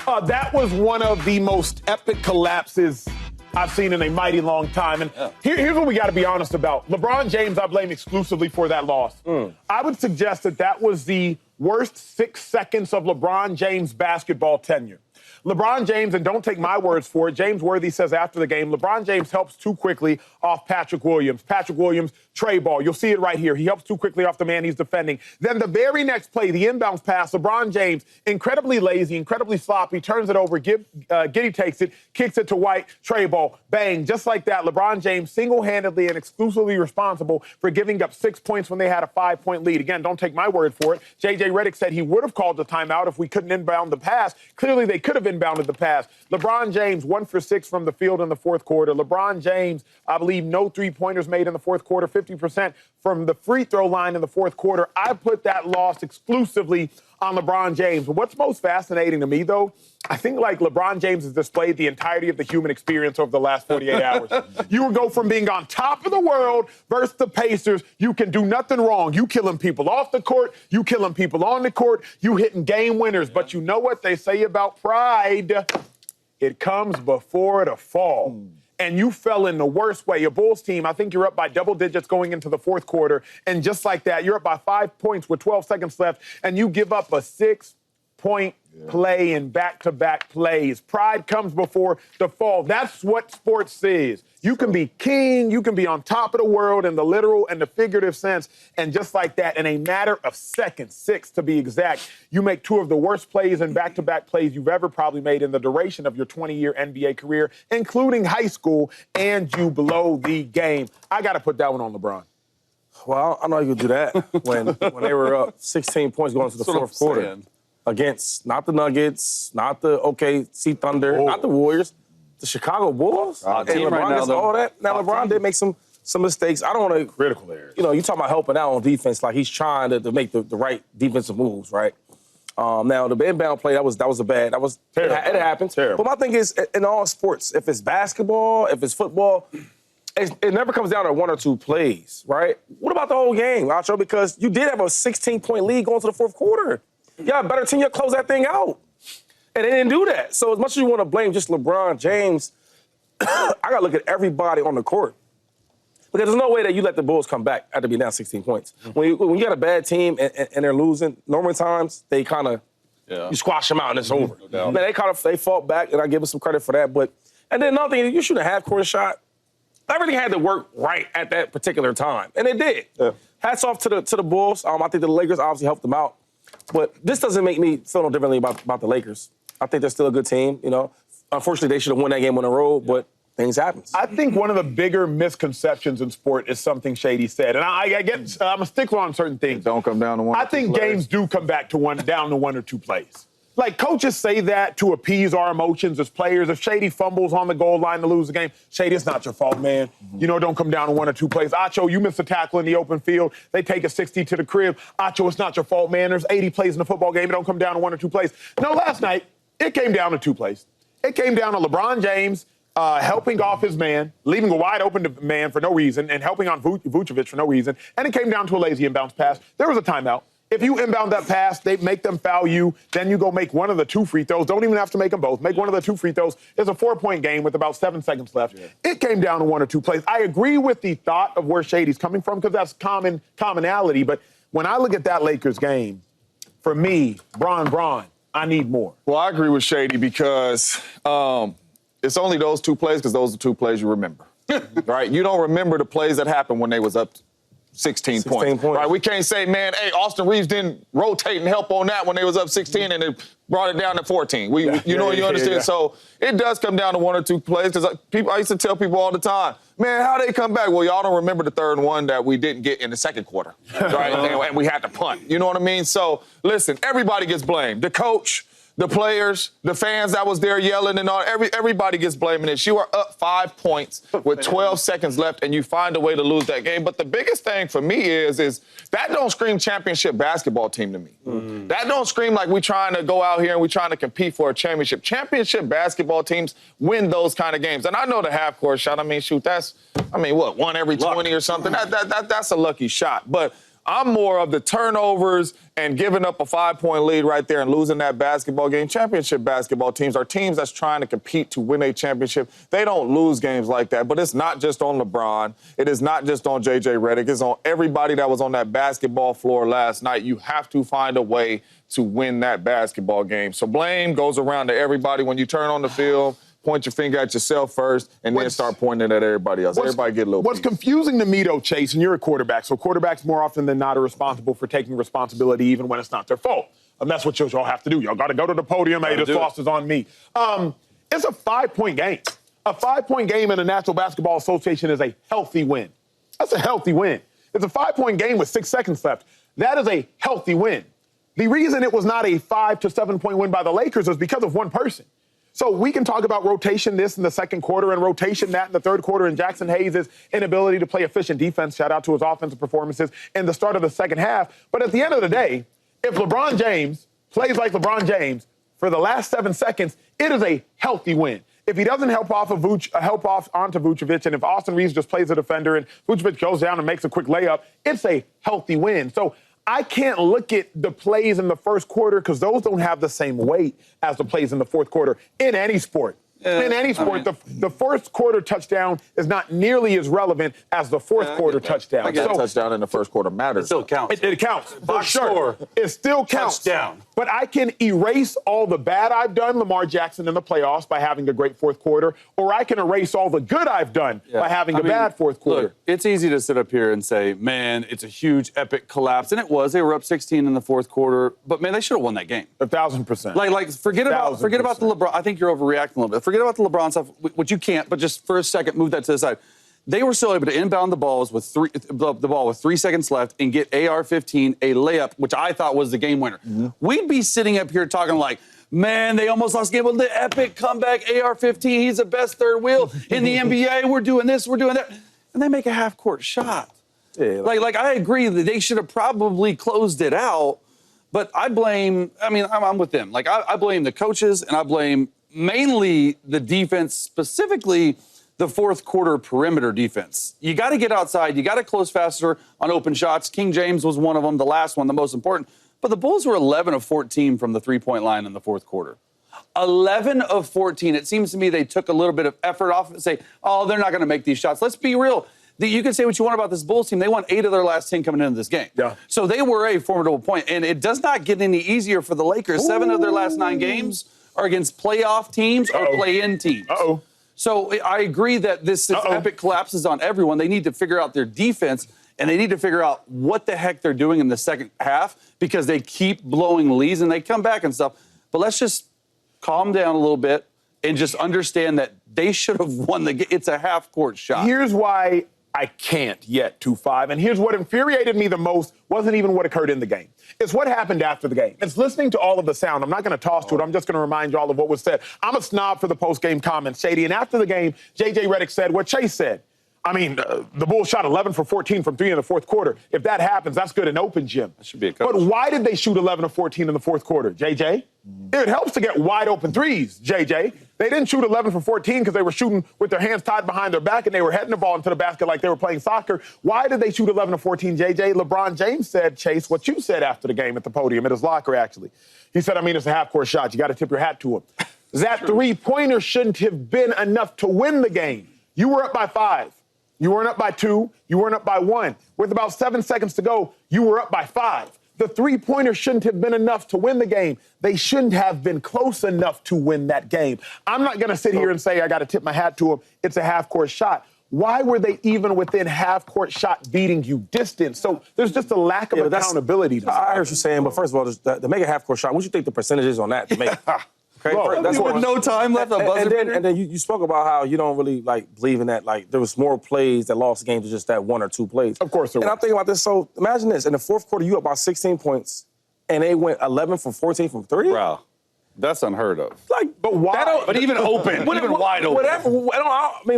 That was one of the most epic collapses I've seen in a mighty long time. And here's what we got to be honest about. LeBron James, I blame exclusively for that loss. I would suggest that was the worst 6 seconds of LeBron James basketball tenure. LeBron James, and don't take my words for it, James Worthy says after the game, LeBron James helps too quickly off Patrick Williams. Patrick Williams, tray ball. You'll see it right here. He helps too quickly off the man he's defending. Then the very next play, the inbounds pass, LeBron James, incredibly lazy, incredibly sloppy, turns it over, Giddey takes it, kicks it to White, tray ball, bang. Just like that, LeBron James single-handedly and exclusively responsible for giving up 6 points when they had a 5-point lead. Again, don't take my word for it. J.J. Redick said he would have called the timeout if we couldn't inbound the pass. Clearly, they could have inbounded the pass. LeBron James, 1 for 6 from the field in the fourth quarter. LeBron James, I believe, no three-pointers made in the fourth quarter, 50% from the free throw line in the fourth quarter. I put that loss exclusively on LeBron James. What's most fascinating to me, though, I think like LeBron James has displayed the entirety of the human experience over the last 48 hours. You will go from being on top of the world versus the Pacers. You can do nothing wrong. You killing people off the court. You killing people on the court. You hitting game winners. But you know what they say about pride? It comes before the fall. And you fell in the worst way. Your Bulls team, I think you're up by double digits going into the fourth quarter. And just like that, you're up by 5 points with 12 seconds left, and you give up a 6-point play in back-to-back plays. Pride comes before the fall. That's what sports is. You can be king, you can be on top of the world in the literal and the figurative sense, and just like that, in a matter of seconds, 6 to be exact, you make 2 of the worst plays in back-to-back plays you've ever probably made in the duration of your 20-year NBA career, including high school, and you blow the game. I got to put that one on LeBron. Well, I know you could do that when they were up 16 points going into the fourth quarter against not the Nuggets, not the OKC Thunder, not the Warriors, the Chicago Bulls. And LeBron right now, all that. Now, LeBron did make some mistakes. I don't want to... Critical areas. You know, you talking about helping out on defense, like he's trying to make the right defensive moves, right? Now, the inbound play, that was bad. It happens. Terrible. But my thing is, in all sports, if it's basketball, if it's football, it never comes down to 1 or 2 plays, right? What about the whole game, Acho? Because you did have a 16-point lead going to the fourth quarter. Yeah, better team, you close that thing out. And they didn't do that. So as much as you want to blame just LeBron James, I got to look at everybody on the court. Because there's no way that you let the Bulls come back after being down 16 points. When you got a bad team and they're losing, normal times, they kind of, you squash them out and it's over. Man, they fought back, and I give them some credit for that. And then another thing, you shoot a half-court shot, everything had to work right at that particular time. And it did. Yeah. Hats off to the Bulls. I think the Lakers obviously helped them out. But this doesn't make me feel no differently about the Lakers. I think they're still a good team, you know. Unfortunately, they should have won that game on the road, but things happen. I think one of the bigger misconceptions in sport is something Shady said. And I get, I'm a stickler on certain things. Don't come down to 1 or 2 I think plays. games do come back to down to 1 or 2 plays. Like, coaches say that to appease our emotions as players. If Shady fumbles on the goal line to lose the game, Shady, it's not your fault, man. You know, don't come down to 1 or 2 plays. Acho, you missed a tackle in the open field. They take a 60 to the crib. Acho, it's not your fault, man. There's 80 plays in a football game. It don't come down to 1 or 2 plays. No, last night, it came down to 2 plays. It came down to LeBron James helping off his man, leaving a wide open man for no reason, and helping on Vucevic for no reason. And it came down to a lazy inbounds pass. There was a timeout. If you inbound that pass, they make them foul you, then you go make 1 of the 2 free throws. Don't even have to make them both. Make 1 of the 2 free throws. It's a 4-point game with about 7 seconds left. Yeah. It came down to 1 or 2 plays. I agree with the thought of where Shady's coming from because that's commonality. But when I look at that Lakers game, for me, Bron, I need more. Well, I agree with Shady because it's only those 2 plays because those are 2 plays you remember, right? You don't remember the plays that happened when they was up 16 points. Right? We can't say, man, hey, Austin Reeves didn't rotate and help on that when they was up 16 and it brought it down to 14. You understand? Yeah. So it does come down to 1 or 2 plays because I used to tell people all the time, man, how they come back? Well, y'all don't remember the third one that we didn't get in the second quarter, right? And we had to punt. You know what I mean? So listen, everybody gets blamed. The coach, the players, the fans that was there yelling and all, everybody gets blamed in this. You are up 5 points with 12 seconds left, and you find a way to lose that game. But the biggest thing for me is that don't scream championship basketball team to me. Mm-hmm. That don't scream like we trying to go out here and we trying to compete for a championship. Championship basketball teams win those kind of games. And I know the half-court shot, 1 every 20 or something. That's a lucky shot. But I'm more of the turnovers and giving up a 5-point lead right there and losing that basketball game. Championship basketball teams are teams that's trying to compete to win a championship. They don't lose games like that. But it's not just on LeBron. It is not just on J.J. Redick. It's on everybody that was on that basketball floor last night. You have to find a way to win that basketball game. So blame goes around to everybody when you turn on the field. Point your finger at yourself first, and then start pointing at everybody else. Everybody get a little What's piece. confusing to me, though, Chase, and you're a quarterback, so quarterbacks more often than not are responsible for taking responsibility even when it's not their fault. And that's what y'all have to do. Y'all got to go to the podium. Hey, this loss is on me. It's a 5-point game. A 5-point game in the National Basketball Association is a healthy win. That's a healthy win. It's a 5-point game with 6 seconds left. That is a healthy win. The reason it was not a 5 to 7-point win by the Lakers was because of one person. So we can talk about rotation this in the second quarter and rotation that in the third quarter and Jackson Hayes' inability to play efficient defense, shout out to his offensive performances, in the start of the second half. But at the end of the day, if LeBron James plays like LeBron James for the last 7 seconds, it is a healthy win. If he doesn't help off onto Vucevic, and if Austin Reeves just plays a defender and Vucevic goes down and makes a quick layup, it's a healthy win. So I can't look at the plays in the first quarter because those don't have the same weight as the plays in the fourth quarter in any sport. In any sport, the first quarter touchdown is not nearly as relevant as the fourth quarter touchdown. I get a touchdown in the first quarter matters. It still counts. It counts. Box score. It still counts. Touchdown. But I can erase all the bad I've done, Lamar Jackson, in the playoffs by having a great fourth quarter, or I can erase all the good I've done by having a bad fourth quarter. Look, it's easy to sit up here and say, man, it's a huge, epic collapse. And it was. They were up 16 in the fourth quarter. But, man, they should have won that game. 1,000%. Like forget about the LeBron. I think you're overreacting a little bit. Forget about the LeBron stuff, which you can't, but just for a second, move that to the side. They were still able to inbound the ball with 3 seconds left and get AR-15 a layup, which I thought was the game winner. We'd be sitting up here talking like, man, they almost lost the game. Well, the epic comeback, AR-15, he's the best third wheel in the NBA. We're doing this, we're doing that. And they make a half-court shot. Yeah, like I agree that they should have probably closed it out, but I'm with them. Like, I blame the coaches, and I blame mainly the defense, specifically the fourth quarter perimeter defense. You got to get outside. You got to close faster on open shots. King James was one of them, the last one, the most important. But the Bulls were 11 of 14 from the three-point line in the fourth quarter. 11 of 14. It seems to me they took a little bit of effort off and say, oh, they're not going to make these shots. Let's be real. You can say what you want about this Bulls team. They won 8 of their last 10 coming into this game. Yeah. So they were a formidable point. And it does not get any easier for the Lakers. 7 of their last 9 games are against playoff teams or play-in teams. So I agree that this epic collapse is on everyone. They need to figure out their defense, and they need to figure out what the heck they're doing in the second half because they keep blowing leads and they come back and stuff. But let's just calm down a little bit and just understand that they should have won the game. It's a half-court shot. Here's why I can't yet 2-5. And here's what infuriated me the most wasn't even what occurred in the game. It's what happened after the game. It's listening to all of the sound. I'm not going to toss to it. I'm just going to remind you all of what was said. I'm a snob for the post-game comments, Shady. And after the game, J.J. Redick said what Chase said. I mean, the Bulls shot 11 for 14 from 3 in the fourth quarter. If that happens, that's good in open gym. That should be a coach. But why did they shoot 11 of 14 in the fourth quarter, J.J.? It helps to get wide open threes, J.J. They didn't shoot 11 for 14 because they were shooting with their hands tied behind their back and they were heading the ball into the basket like they were playing soccer. Why did they shoot 11 of 14, J.J.? LeBron James said, Chase, what you said after the game at the podium, at his locker, actually. He said, it's a half-court shot. You got to tip your hat to him. That three-pointer shouldn't have been enough to win the game. You were up by 5. You weren't up by 2. You weren't up by 1. With about 7 seconds to go, you were up by 5. The three-pointer shouldn't have been enough to win the game. They shouldn't have been close enough to win that game. I'm not going to sit here and say I got to tip my hat to them. It's a half-court shot. Why were they even within half-court shot beating you distance? So there's just a lack of accountability. I heard you saying, but first of all, to make a half-court shot, what do you think the percentage is on that to make? Okay, that's with no time left. And then you spoke about how you don't really believe in that. Like there was more plays that lost games than just that 1 or 2 plays. Of course there was. And I'm thinking about this. So imagine this: in the fourth quarter, you up by 16 points, and they went 11 for 14 from 3. Wow, that's unheard of. But why? But even open, even wide open.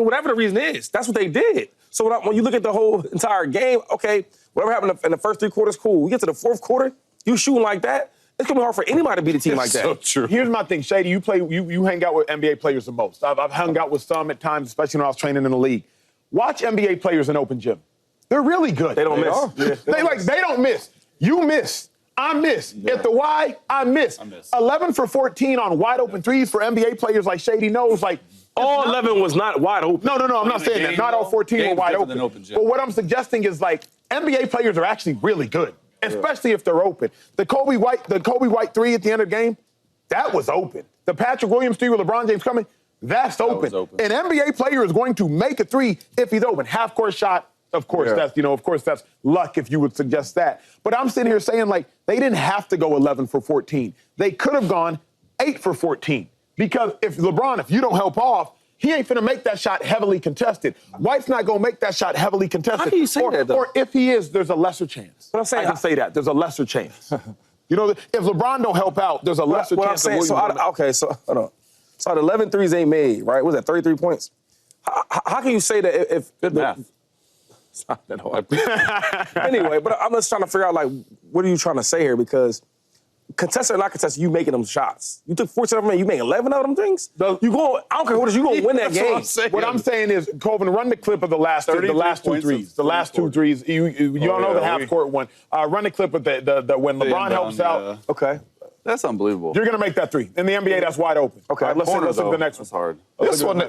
Whatever the reason is, that's what they did. So when you look at the whole entire game, okay, whatever happened in the first 3 quarters, cool. We get to the fourth quarter, you shooting like that. It's gonna be hard for anybody to beat a team like that. So true. Here's my thing, Shady. You hang out with NBA players the most. I've hung out with some at times, especially when I was training in the league. Watch NBA players in open gym. They're really good. They don't miss. They don't miss. You miss. I miss. At the Y, I miss. 11 for 14 on wide open threes for NBA players like Shady knows. Like all 11 was not wide open. No. I'm not saying that. Not all 14 were wide open. But what I'm suggesting is like NBA players are actually really good, especially if they're open. The Kobe White three at the end of the game, that was open. The Patrick Williams three with LeBron James coming, that's open. An NBA player is going to make a three if he's open. Half court shot. Of course, that's luck if you would suggest that. But I'm sitting here saying, like, they didn't have to go 11 for 14. They could have gone 8 for 14. Because if you don't help off, he ain't finna make that shot heavily contested. White's not gonna make that shot heavily contested. How can you say that, though? Or if he is, there's a lesser chance. But I'm saying, I can say that. There's a lesser chance. You know, if LeBron don't help out, there's a lesser chance. I'm saying, so hold on. So the 11 threes ain't made, right? What was that, 33 points? How can you say that if good math? It's not that hard. Anyway, but I'm just trying to figure out, like, what are you trying to say here? Because contested or not contested, you making them shots. You took 14 of them, and you made 11 of them things? I don't care what it is, you going to win that game. What I'm saying is, Colvin, run the clip of the last two threes. The last two threes. You all know the half-court one. Run the clip of the when LeBron helps out. Okay. That's unbelievable. You're going to make that three. In the NBA, that's wide open. Okay. Right, let's look at the next one. That's hard.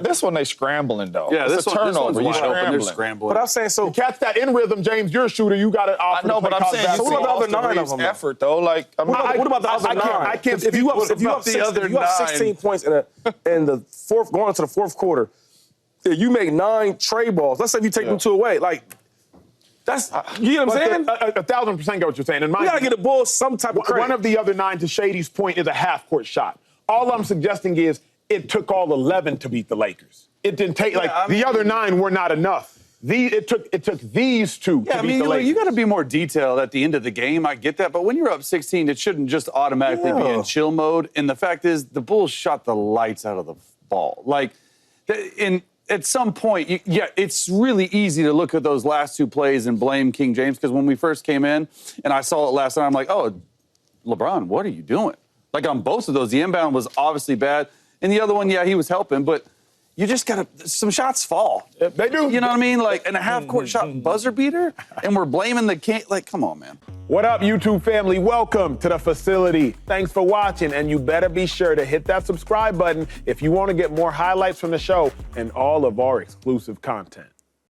This one they scrambling, though. Yeah, it's a turnover. This one's wide open. They're scrambling. scrambling. But I'm saying, so catch that in rhythm, James. You're a shooter. You got to offer. I know, but I'm saying, so what about the other 9 of them? Effort, though. Like, what about the other 9? I can't. If you have 16 points in the fourth, going into the fourth quarter, you make 9 tray balls. Let's say you take them 2 away. Like, that's, you know what I'm saying? 1,000% get what you're saying. And you got to get the Bulls some type of credit. One of the other 9, to Shady's point, is a half-court shot. All I'm suggesting is it took all 11 to beat the Lakers. It didn't take, the other 9 were not enough. It took these 2 to beat the Lakers. You got to be more detailed at the end of the game. I get that. But when you're up 16, it shouldn't just automatically be in chill mode. And the fact is, the Bulls shot the lights out of the ball. At some point, it's really easy to look at those last 2 plays and blame King James, because when we first came in and I saw it last night, I'm like, oh, LeBron, what are you doing? Like, on both of those, the inbound was obviously bad. And the other one, he was helping, but you just got to, some shots fall. They do. You know what I mean? Like, and a half-court shot buzzer beater, and we're blaming like, come on, man. What up, YouTube family? Welcome to the facility. Thanks for watching, and you better be sure to hit that subscribe button if you want to get more highlights from the show and all of our exclusive content.